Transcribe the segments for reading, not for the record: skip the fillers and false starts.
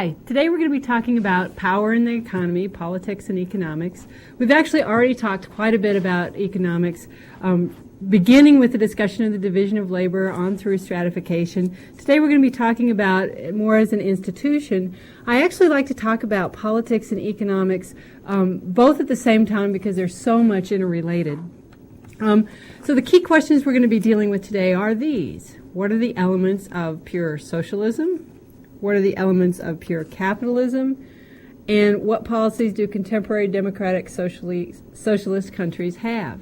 Hi, today we're going to be talking about power in the economy, politics and economics. We've actually already talked quite a bit about economics, beginning with the discussion of the division of labor on through stratification. Today we're going to be talking about it more as an institution. I actually like to talk about politics and economics both at the same time because they're so much interrelated. So the key questions we're going to be dealing with today are these. What are the elements of pure socialism? What are the elements of pure capitalism? And what policies do contemporary democratic socialist countries have?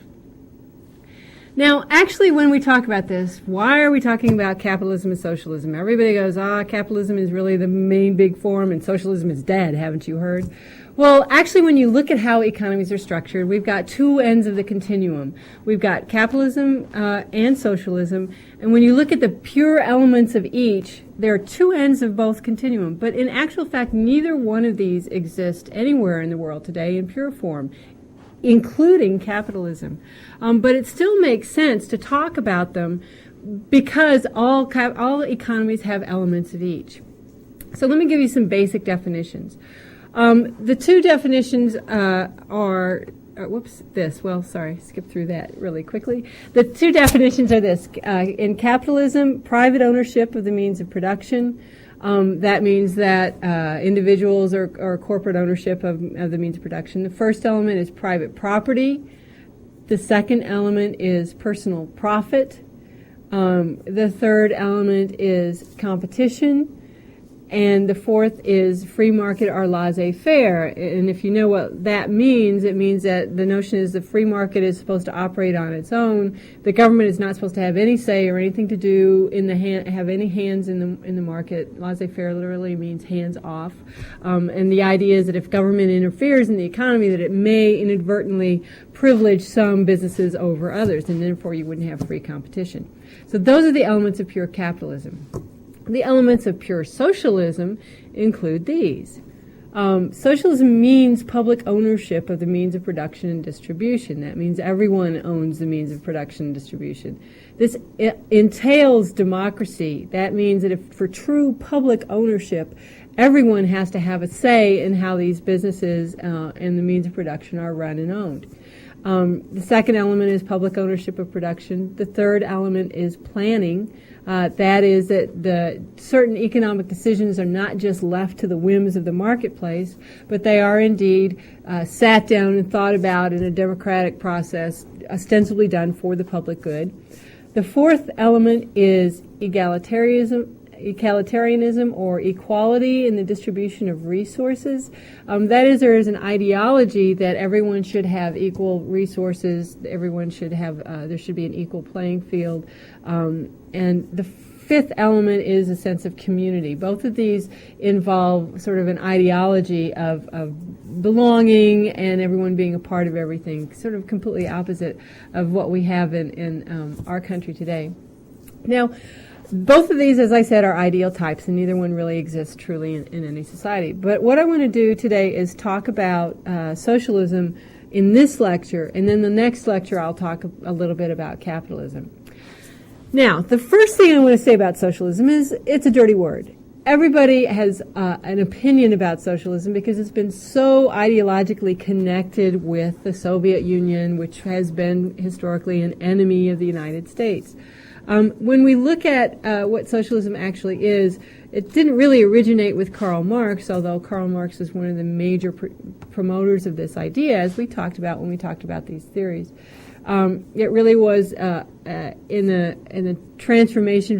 Now, actually, when we talk about this, why are we talking about capitalism and socialism? Everybody goes, capitalism is really the main big form and socialism is dead, haven't you heard? Well, actually, when you look at how economies are structured, we've got two ends of the continuum. We've got capitalism and socialism, and when you look at the pure elements of each, there are two ends of both continuum. But in actual fact, neither one of these exist anywhere in the world today in pure form, including capitalism. But it still makes sense to talk about them because all economies have elements of each. So let me give you some basic definitions. The two definitions skip through that really quickly. The two definitions are this. In capitalism, private ownership of the means of production. That means that individuals or corporate ownership of the means of production. The first element is private property. The second element is personal profit. The third element is competition. And the fourth is free market or laissez-faire. And if you know what that means, it means that the notion is the free market is supposed to operate on its own. The government is not supposed to have any say or anything to do have any hands in the market. Laissez-faire literally means hands off. And the idea is that if government interferes in the economy, that it may inadvertently privilege some businesses over others, and therefore you wouldn't have free competition. So those are the elements of pure capitalism. The elements of pure socialism include these. Socialism means public ownership of the means of production and distribution. That means everyone owns the means of production and distribution. This entails democracy. That means that for true public ownership, everyone has to have a say in how these businesses and the means of production are run and owned. The second element is public ownership of production. The third element is planning. That is that the certain economic decisions are not just left to the whims of the marketplace, but they are indeed sat down and thought about in a democratic process, ostensibly done for the public good. The fourth element is egalitarianism or equality in the distribution of resources. That is, there is an ideology that everyone should have equal resources, everyone should have, there should be an equal playing field. And the fifth element is a sense of community. Both of these involve sort of an ideology of belonging and everyone being a part of everything, sort of completely opposite of what we have in our country today. Now, both of these, as I said, are ideal types, and neither one really exists truly in any society. But what I want to do today is talk about socialism in this lecture, and then the next lecture I'll talk a little bit about capitalism. Now, the first thing I want to say about socialism is it's a dirty word. Everybody has an opinion about socialism because it's been so ideologically connected with the Soviet Union, which has been historically an enemy of the United States. When we look at what socialism actually is, it didn't really originate with Karl Marx, although Karl Marx is one of the major promoters of this idea, as we talked about when we talked about these theories. It really was in the transformation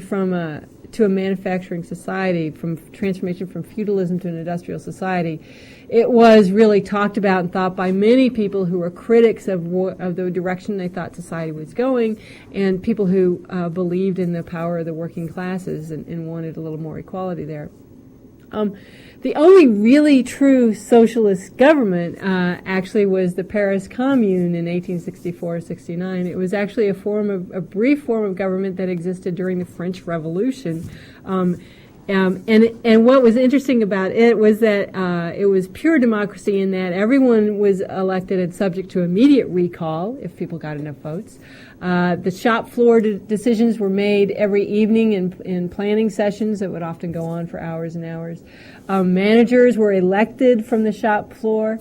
to a manufacturing society, transformation from feudalism to an industrial society. It was really talked about and thought by many people who were critics of the direction they thought society was going, and people who believed in the power of the working classes and wanted a little more equality there. The only really true socialist government actually was the Paris Commune in 1864-69. It was actually a brief form of government that existed during the French Revolution. And what was interesting about it was that it was pure democracy in that everyone was elected and subject to immediate recall if people got enough votes. The shop floor decisions were made every evening in planning sessions that would often go on for hours and hours. Managers were elected from the shop floor.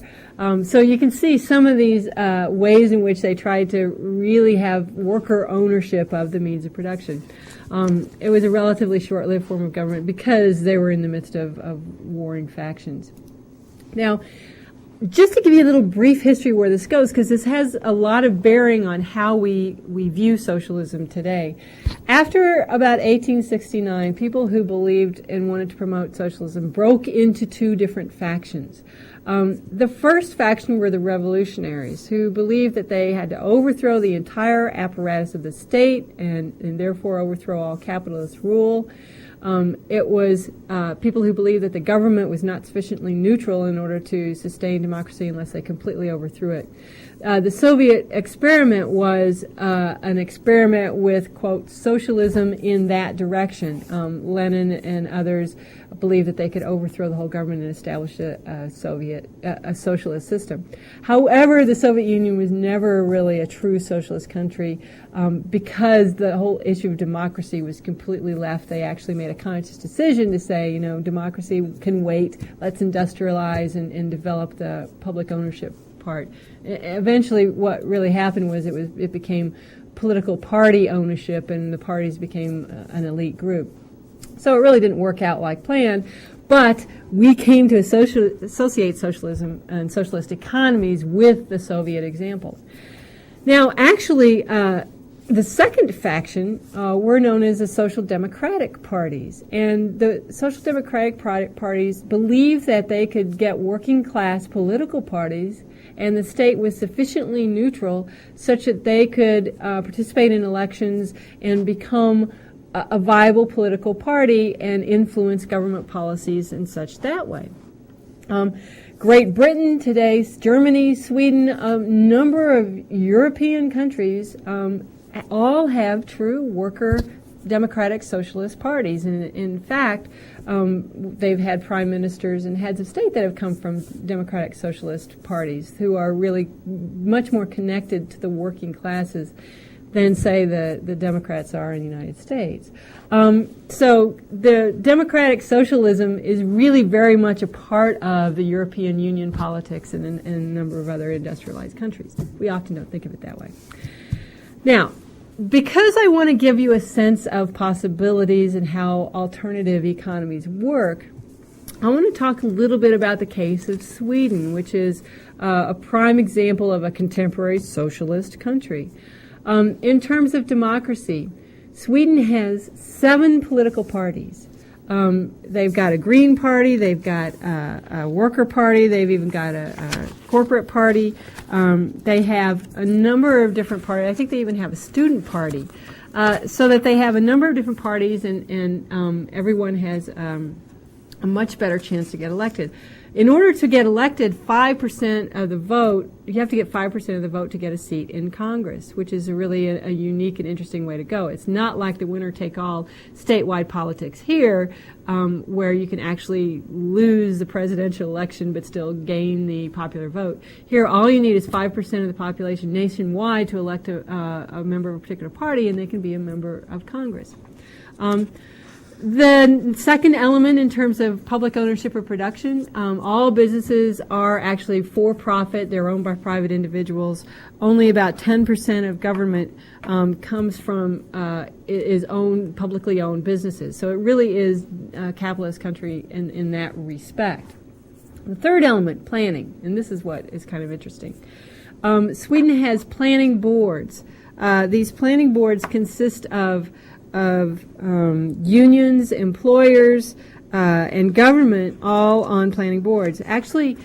So you can see some of these ways in which they tried to really have worker ownership of the means of production. It was a relatively short-lived form of government because they were in the midst of warring factions. Now, just to give you a little brief history where this goes, because this has a lot of bearing on how we view socialism today. After about 1869, people who believed and wanted to promote socialism broke into two different factions. The first faction were the revolutionaries, who believed that they had to overthrow the entire apparatus of the state and therefore overthrow all capitalist rule. It was people who believed that the government was not sufficiently neutral in order to sustain democracy unless they completely overthrew it. The Soviet experiment was an experiment with, quote, socialism in that direction. Lenin and others believed that they could overthrow the whole government and establish a socialist system. However, the Soviet Union was never really a true socialist country because the whole issue of democracy was completely left. They actually made a conscious decision to say, democracy can wait, let's industrialize and develop the public ownership part. Eventually, what really happened was it became political party ownership, and the parties became an elite group. So it really didn't work out like planned, but we came to associate socialism and socialist economies with the Soviet example. Now, actually, the second faction were known as the Social Democratic parties, and the Social Democratic parties believed that they could get working class political parties and the state was sufficiently neutral such that they could participate in elections and become a viable political party and influence government policies and such that way. Great Britain today, Germany, Sweden, a number of European countries all have true worker democratic socialist parties. And in fact, they've had prime ministers and heads of state that have come from democratic socialist parties who are really much more connected to the working classes than, say, the Democrats are in the United States. So the democratic socialism is really very much a part of the European Union politics and a number of other industrialized countries. We often don't think of it that way. Now, because I want to give you a sense of possibilities and how alternative economies work, I want to talk a little bit about the case of Sweden, which is a prime example of a contemporary socialist country. In terms of democracy, Sweden has 7 political parties. They've got a Green Party, they've got a Worker Party, they've even got a Corporate Party. They have a number of different parties. I think they even have a Student Party. So that they have a number of different parties and everyone has a much better chance to get elected. In order to get elected, 5% of the vote, you have to get 5% of the vote to get a seat in Congress, which is really a unique and interesting way to go. It's not like the winner-take-all statewide politics here, where you can actually lose the presidential election but still gain the popular vote. Here, all you need is 5% of the population nationwide to elect a member of a particular party, and they can be a member of Congress. The second element in terms of public ownership of production, all businesses are actually for profit. They're owned by private individuals. Only about 10% of government comes from is owned, publicly owned businesses. So it really is a capitalist country in that respect. The third element, planning, and this is what is kind of interesting. Sweden has planning boards. These planning boards consist of unions, employers, and government all on planning boards. Actually,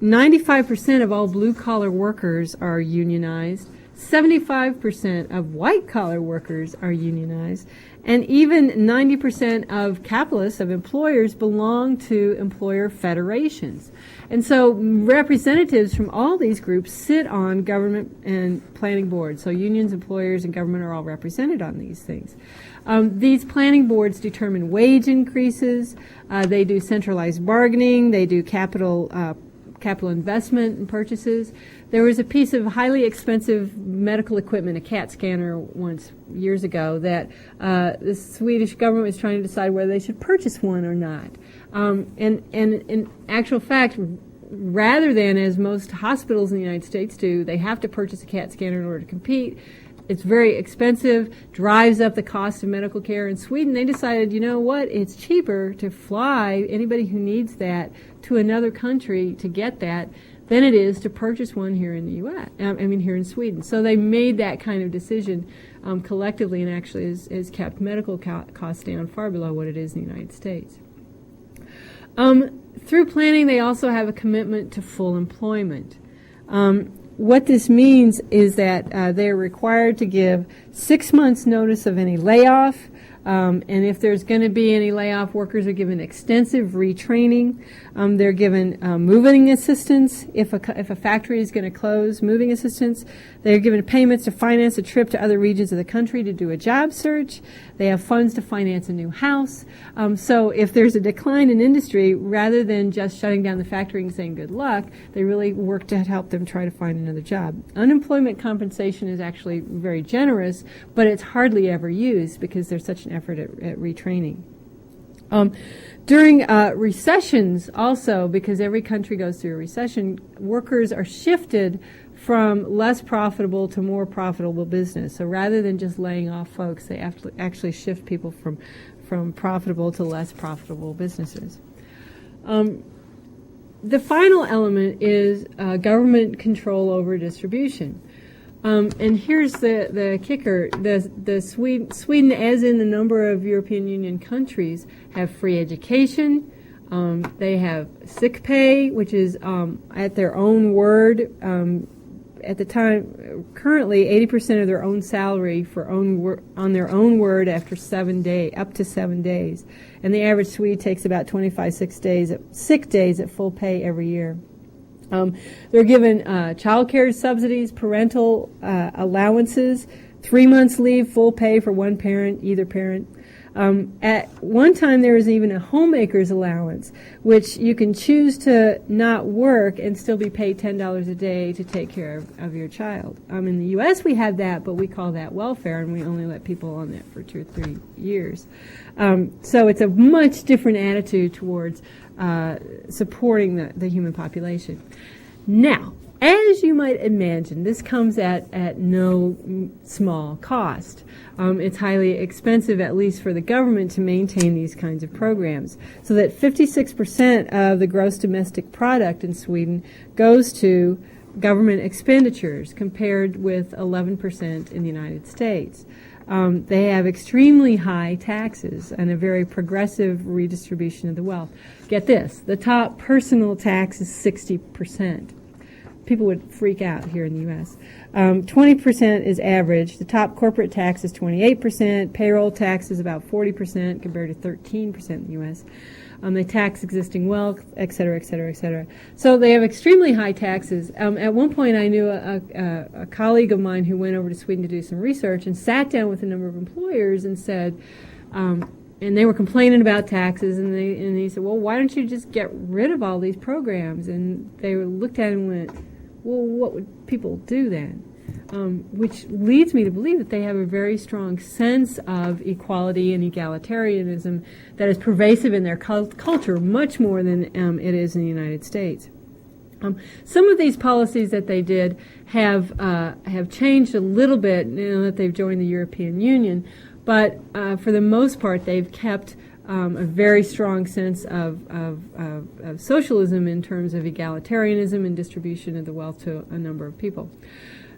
95% of all blue-collar workers are unionized. 75% of white-collar workers are unionized, and even 90% of capitalists, of employers, belong to employer federations. And so representatives from all these groups sit on government and planning boards. So unions, employers, and government are all represented on these things. These planning boards determine wage increases. They do centralized bargaining. They do capital investment and purchases. There was a piece of highly expensive medical equipment, a CAT scanner, once years ago, that the Swedish government was trying to decide whether they should purchase one or not. And in actual fact, rather than, as most hospitals in the United States do, they have to purchase a CAT scanner in order to compete. It's very expensive, drives up the cost of medical care. In Sweden, they decided, you know what, it's cheaper to fly anybody who needs that to another country to get that than it is to purchase one here in the U.S., here in Sweden. So they made that kind of decision collectively, and actually has kept medical costs down far below what it is in the United States. Through planning, they also have a commitment to full employment. What this means is that they're required to give 6 months' notice of any layoff, and if there's going to be any layoff, workers are given extensive retraining. They're given moving assistance if a factory is going to close, moving assistance. They're given payments to finance a trip to other regions of the country to do a job search. They have funds to finance a new house. So if there's a decline in industry, rather than just shutting down the factory and saying good luck, they really work to help them try to find another job. Unemployment compensation is actually very generous, but it's hardly ever used because there's such an effort at retraining. During recessions also, because every country goes through a recession, workers are shifted from less profitable to more profitable business. So rather than just laying off folks, they actually shift people from profitable to less profitable businesses. The final element is government control over distribution. And here's the kicker. Sweden, as in the number of European Union countries, have free education. They have sick pay, which is at their own word. At the time, currently, 80% of their own salary on their own word after up to 7 days. And the average Swede takes about 25 sick days at full pay every year. They're given child care subsidies, parental allowances, 3 months leave, full pay for one parent, either parent. At one time, there was even a homemaker's allowance, which you can choose to not work and still be paid $10 a day to take care of your child. In the U.S., we have that, but we call that welfare, and we only let people on that for 2 or 3 years. So it's a much different attitude towards supporting the human population. Now, as you might imagine, this comes at no small cost. It's highly expensive, at least for the government, to maintain these kinds of programs. So that 56% of the gross domestic product in Sweden goes to government expenditures, compared with 11% in the United States. They have extremely high taxes and a very progressive redistribution of the wealth. Get this, the top personal tax is 60%. People would freak out here in the U.S. 20% is average. The top corporate tax is 28%. Payroll tax is about 40% compared to 13% in the U.S. They tax existing wealth, et cetera, et cetera, et cetera. So they have extremely high taxes. At one point, I knew a colleague of mine who went over to Sweden to do some research and sat down with a number of employers and said, and they were complaining about taxes, and he said, well, why don't you just get rid of all these programs? And they looked at it and went, well, what would people do then? Which leads me to believe that they have a very strong sense of equality and egalitarianism that is pervasive in their culture, much more than it is in the United States. Some of these policies that they did have changed a little bit now that they've joined the European Union, but for the most part, they've kept a very strong sense of socialism in terms of egalitarianism and distribution of the wealth to a number of people.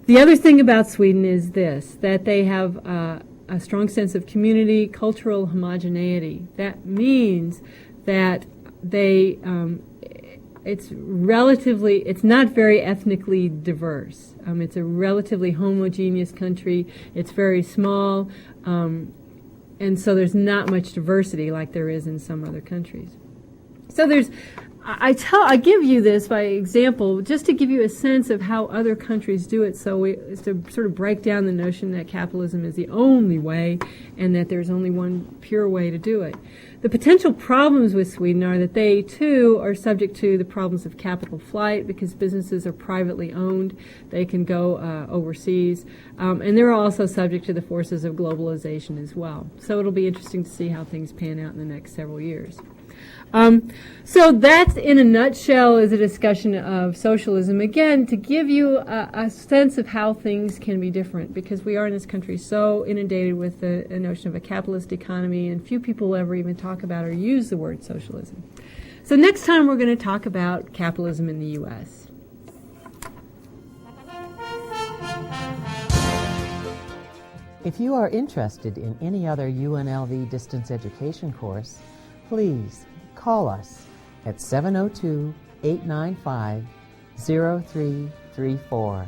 The other thing about Sweden is this, that they have a strong sense of community, cultural homogeneity. That means that they it's not very ethnically diverse. It's a relatively homogeneous country. It's very small, and so there's not much diversity like there is in some other countries. So I give you this by example just to give you a sense of how other countries do it, to sort of break down the notion that capitalism is the only way and that there's only one pure way to do it. The potential problems with Sweden are that they, too, are subject to the problems of capital flight because businesses are privately owned. They can go overseas. And they're also subject to the forces of globalization as well. So it'll be interesting to see how things pan out in the next several years. So that, in a nutshell, is a discussion of socialism. Again, to give you a sense of how things can be different, because we are in this country so inundated with the notion of a capitalist economy, and few people ever even talk about or use the word socialism. So next time we're going to talk about capitalism in the U.S. If you are interested in any other UNLV distance education course, please call us at 702-895-0334.